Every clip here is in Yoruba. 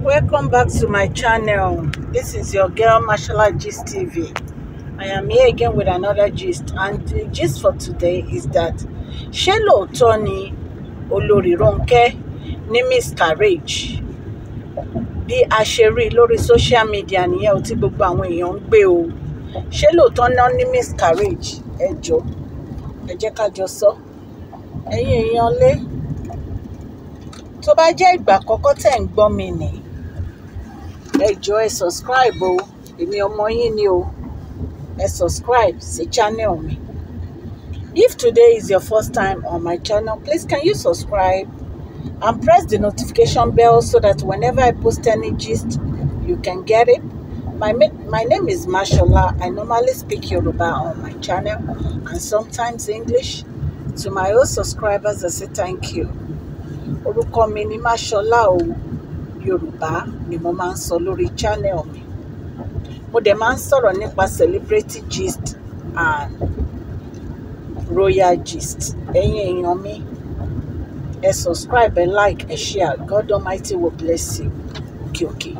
Welcome back to my channel. This is your girl Mashallah Gist TV. I am here again with another gist, and the gist for today is that ṣé lóòótọ́ ni Olori Ronke ní miscarriage? Bí a ṣe rí lórí social media nìyẹn ó tí gbogbo àwọn èèyàn ń gbé o. Ṣé lóòótọ́ náà ní miscarriage? Ẹ jọ̀ọ́, ẹ jẹ́ ká jọ sọ. Ẹ̀yin èèyàn lé, tó bá jẹ́ ìgbà àkọ́kọ́ tẹ́ ń gbọ́ mi nì, ẹ jọ̀ọ́ ẹ subscribe o. Èmi ọmọ yín ni o. Ẹ subscribe sí channel mi. If today is your first time on my channel, please can you subscribe and press the notification bell so that whenever I post any gist, you can get it. My name is Mashallah. I normally speak Yoruba on my channel and sometimes English. To my old subscribers, I say thank you. Orúkọ mi ni Mashallah o. Yorùbá ni mo máa ń sọ lórí channel mi. Mo dẹ̀ máa ń sọ̀rọ̀ nípa celebrity gist and royal gist. Ẹ̀yin èèyàn mi, ẹ subscribe, ẹ like, ẹ share. God Almighty will bless you. Okay.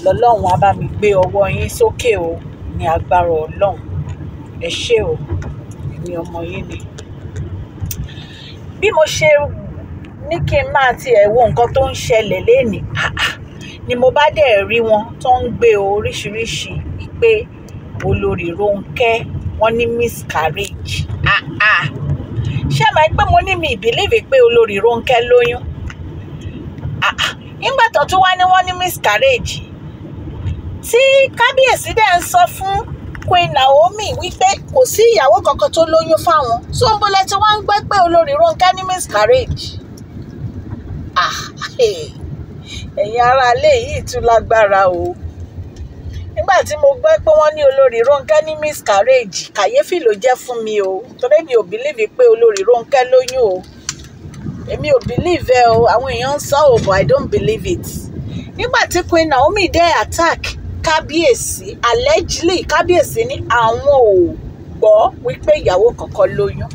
Lọ́lọ́run á bá mi gbé ọwọ́ yín sókè o, ní agbára Ọlọ́run. Ẹ ṣé o, èmi ọmọ yín ni. Bí mo ṣe ní kí n máa tiẹ̀ wo nǹkan tó ń ṣẹlẹ̀ lénìí, ni mo bá dẹ̀ rí wọn tó ń gbé oríṣiríṣi pé Olori Ronke wọ́n ní miscarriage. Ṣé máa pé mo ní mi believe pé Olori Ronke lóyún? Nígbà tó tún wá ní wọ́n ní miscarriage, tí kábíyèsí dẹ̀ ń sọ fún Queen Naomi wípé kò sí ìyàwó kankan tó lóyún fáwọn, so ń bọ́lẹ̀ tí wọ́n ń gbé pé Olori Ronke ní miscarriage. Ẹ̀yin ará ilé yìí tún lágbára o. Nígbà tí mo gbọ́ pé wọ́n ní Olori Ronke ní miscarriage, kàyéfì ló jẹ́ fún mi o, torí mi ò believe pé Olori Ronke lóyún o. Èmi ò believe ẹ o, àwọn èèyàn ń sọ ò, but I don't believe it. Nígbà tí Queen Naomi dẹ̀ attack kábíyèsí, allegedly kábíyèsí ní àwọn ò gbọ́ wípé ìyàwó kankan lóyún.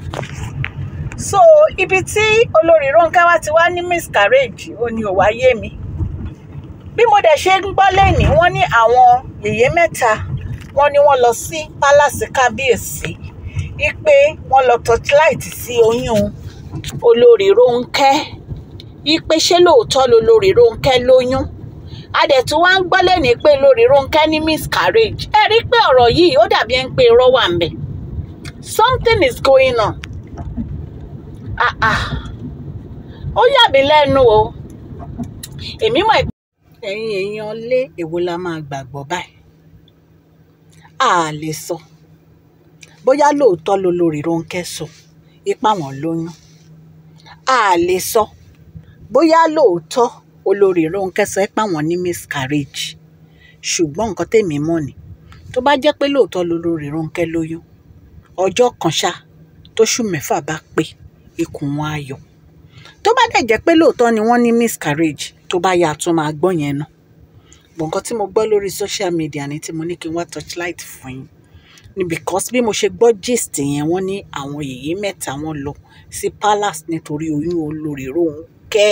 So ibi tí Olori Ronke wá ti wá ní miscarriage ó ní ó wá yé mi. Bí mo dẹ̀ ṣe ń gbọ́ lẹ́nìí, wọ́n ní àwọn yèyé mẹ́ta wọ́n ní wọ́n lọ sí palace kábíyèsí wípé wọ́n lọ torchlight sí oyún Olori Ronke, wípé ṣé lóòótọ́ lolori Ronke lóyún. A dẹ̀ tún wá ń gbọ́ lẹ́nìí pé Olori Ronke ní miscarriage. Ẹ rí pé ọ̀rọ̀ yìí ó dàbí ẹni pé irọ́ wà ńbẹ̀. Something is going on. Ó yà mí lẹ́nu o. Èmi mọ̀ ẹ̀yin èèyàn lé, èwo la máa gbàgbọ́ báyìí. A lè sọ bóyá lóòótọ́ lolori Ronke sọ ipá wọn lóyún. A lè sọ bóyá lóòótọ́ Olori Ronke sọ ipá wọn ní miscarriage. Ṣùgbọ́n nǹkan tèmi mọ̀ ni, tó bá jẹ́ pé lóòótọ́ lolori Ronke lóyún, ọjọ́ kan ṣá tóṣù mẹ́fà bá pé, ikùn wọn á yọ. Tó bá dẹ̀ jẹ́ pé lóòótọ́ ni wọ́n ní miscarriage, tó bá yá tún máa gbọ́ yẹn náà. Bọ̀ nǹkan tí mo gbọ́ lórí social media ni tí mo ní kí n wá torchlight fún yín ni because bí mo ṣe gbọ́ gist yẹn, wọ́n ní àwọn yèyé mẹ́ta wọ́n lọ sí palace nítorí oyún Olori Ronke.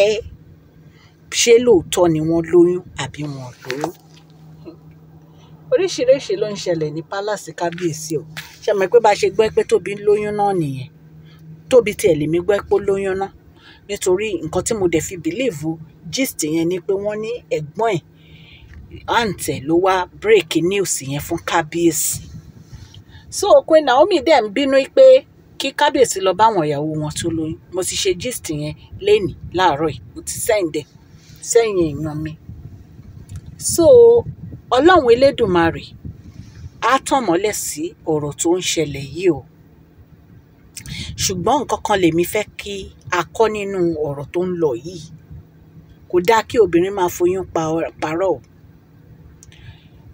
Ṣé lóòótọ́ ni wọ́n lóyún àbí wọn ò lóyún? Oríṣiríṣi ló ń ṣẹlẹ̀ ní palace kábíyèsí o. Ṣé mọ̀ pé bá ṣe gbọ́ pé Tóbi lóyún náà nìyẹn? Tóbi tiẹ̀ lèmi gbọ́ pé ó lóyún náà, nítorí nǹkan tí mo dẹ̀ fi believe gist yẹn ni pé wọ́n ní ẹ̀gbọ́n ẹ̀ àǹtẹ̀ ló wá break news yẹn fún kábíyèsí. So Queen Naomi dẹ̀ ń bínú pé kí kábíyèsí lọ bá àwọn ìyàwó wọn tó lóyún. Mo ti ṣe gist yẹn lénìí láàárọ̀ yìí, mo ti sẹ́yìn èèyàn mi. So Ọlọ́run Elédùmarè á tàn mọ́lẹ̀ sí ọ̀rọ̀ tó ń ṣẹlẹ̀ yìí o. Ṣùgbọ́n nǹkan kan lèmi fẹ́ kí a kọ́ nínú ọ̀rọ̀ tó ń lọ yìí. Kò dáa kí obìnrin máa foyún parọ́ o.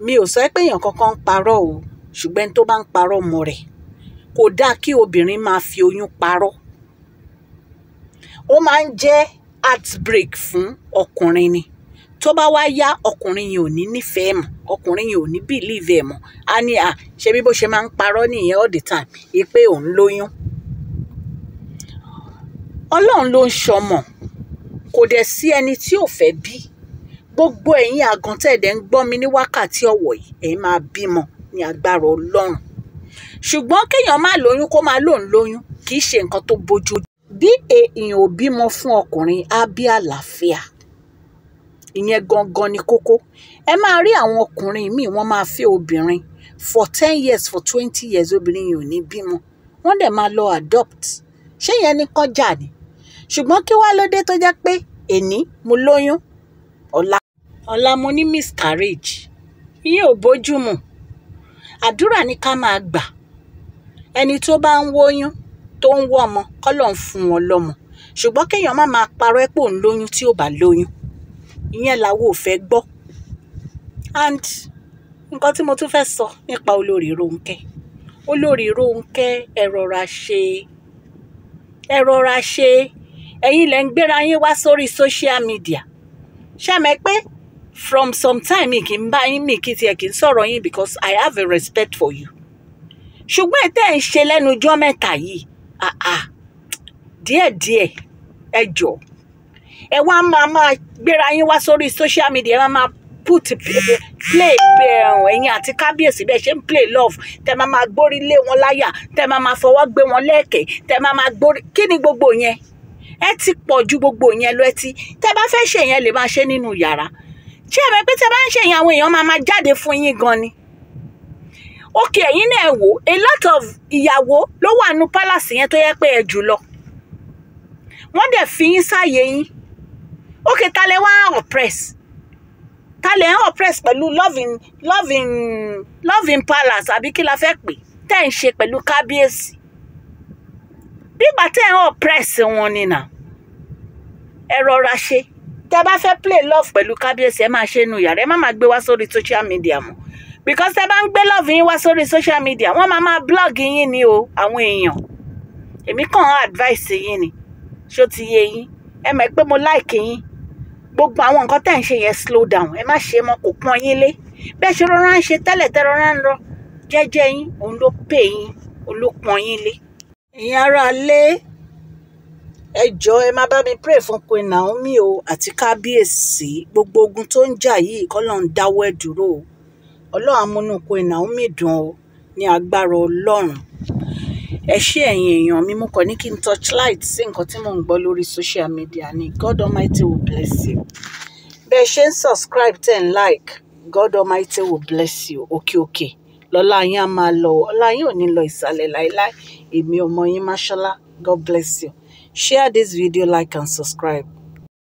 Mi ò sọ pé èèyàn kankan ń parọ́ o, ṣùgbọ́n tó bá ń parọ́ mọ́ rẹ̀. Kò dáa kí obìnrin máa fi oyún parọ́. Ó máa ń jẹ́ heartbreak fún ọkùnrin ni. Tó bá wá yá, ọkùnrin yìí ò ní nífẹ̀ẹ́ mọ́, ọkùnrin yìí ò ní believe ẹ̀ mọ́. A ní ṣe bí bó ṣe máa ń parọ́ nìyẹn all the time, pé òun lóyún. Ọlọ́run ló ń ṣọmọ, kò dẹ̀ sí ẹni tí ò fẹ́ bí. gbogbo ẹ̀yin àgàntẹ̀dẹ̀ ń gbọ́ mi ní wákàtí ọ̀wọ̀ yìí ẹ̀yin máa bímọ ní agbára Ọlọ́run. Ṣùgbọ́n kéèyàn má lóyún kó máa lóun lóyún kì í ṣe nǹkan tó bójú. Bí èèyàn ò bímọ fún ọkùnrin á bí àlàáfíà, ìyẹn gangan ni kókó. Ẹ máa rí àwọn ọkùnrin míì wọ́n máa fẹ́ obìnrin for 10 years for 20 years obìnrin yìí ò ní bímọ, wọ́n dẹ̀ máa lọ adopt. Ṣé yẹn ní kọjá ni? Ṣùgbọ́n kí wá ló dé tó jẹ́ pé èní mo lóyún ọ̀la mo ní miscarriage? Ìyẹn ò bójúmu. Àdúrà ni ká máa gbà. Ẹni tó bá ń wóyún tó ń wọ́ ọmọ k'Ọlọ́run fún wọn lọ́mọ. Ṣùgbọ́n kéèyàn má máa parọ́ pé òun lóyún tí ò bá lóyún, ìyẹn làwọn ò fẹ́ gbọ́. And nǹkan tí mo tún fẹ́ sọ nípa Olórí Ronke. Olórí Ronke, ẹ rọra ṣe. Ẹ̀yin lẹ ń gbéra yín wá sórí social media. Ṣé mọ̀ pé from some time mi kì í bá yín, mi kì í tiẹ̀ kì í sọ̀rọ̀ yín because I have a respect for you. Ṣùgbọ́n ẹ̀ tẹ́ ń ṣe lẹ́nu ọjọ́ mẹ́ta yìí, díẹ̀díẹ̀ ẹ jọ̀ọ́. Ẹ wá máa gbéra yín wá sórí social media, ẹ máa put play ẹ̀yin àti kábíyèsí bẹ́ẹ̀ ṣe ń play love, tẹ máa gbórí lé wọn láyà, tẹ máa fọwọ́ gbé wọn lẹ́ẹ̀kẹ́, tẹ máa gbórí. Kí ni gbogbo yẹn? Ẹ ti pọ̀ ju gbogbo yẹn lọ. Tẹ bá fẹ́ ṣe yẹn lè máa ṣe nínú yàrá. Ṣé ẹ mọ̀ pé tẹ bá ń ṣe yẹn àwọn èèyàn máa jáde fún yín gan ni? Okay, ẹ̀yin náà wò, a lot of ìyàwó ló wà nínú palace yẹn tó yẹ pé ẹ jù lọ. Wọ́n dẹ̀ fi yín sáyé yín. Okay, ta lẹ wá oppress? Ta lẹ ń oppress pẹ̀lú loving palace àbí kí la fẹ́ pè tẹ́ ń ṣe pẹ̀lú kábíyèsí? Bí ìgbà tẹ́ ń oppress wọn ni nà. Ẹ rọra ṣe. Tẹ́ bá fẹ́ play love pẹ̀lú kábíyèsí ẹ máa ṣe nínú yàrá, ẹ má gbé wá sórí social media mọ́. Because tẹ́ bá ń gbé love yín wá sórí social media wọ́n máa blog yín ni o, àwọn èèyàn. Èmi kàn advice yín ni. Ṣó ti yé yín? Ẹ mọ̀ pé mo like yín. Gbogbo àwọn nǹkan tẹ́ ń ṣe yẹn slow down, ẹ má ṣe mọ́, kò pọ́n yín lé. Bẹ́ẹ̀ ṣe rọra ń ṣe tẹ́lẹ̀ tẹ́ rọra ń lọ jẹ́jẹ́ yín, òun ló pè yín, òun ló pọ́n yín lé. Ẹ̀yin ará ilé, ẹ jọ̀ọ́ ẹ má bá mi pray fún Queen Naomi o àti kábíyèsí. Gbogbo ogun tó ń jà yìí k'Ọlọ́run dáwọ́ ẹ̀ dúró o. Ọlọ́run amúnú Queen Naomi dùn o ní agbára Ọlọ́run. Ẹ ṣé ẹ̀yin èèyàn mi, mo kàn ní kí n touchlight sí nǹkan tí mò ń gbọ́ lórí social media ni. God Almighty will bless you. Bẹ́ẹ̀ ṣe ń subscribe tẹ́ ń like, God Almighty will bless you. Òkè lọ́lá yín á máa lọ, ọlá yín ò ní lọ ìsàlẹ̀ láéláé. Èmi ọmọ yín Mashola, God bless you. Share this video, like and subscribe.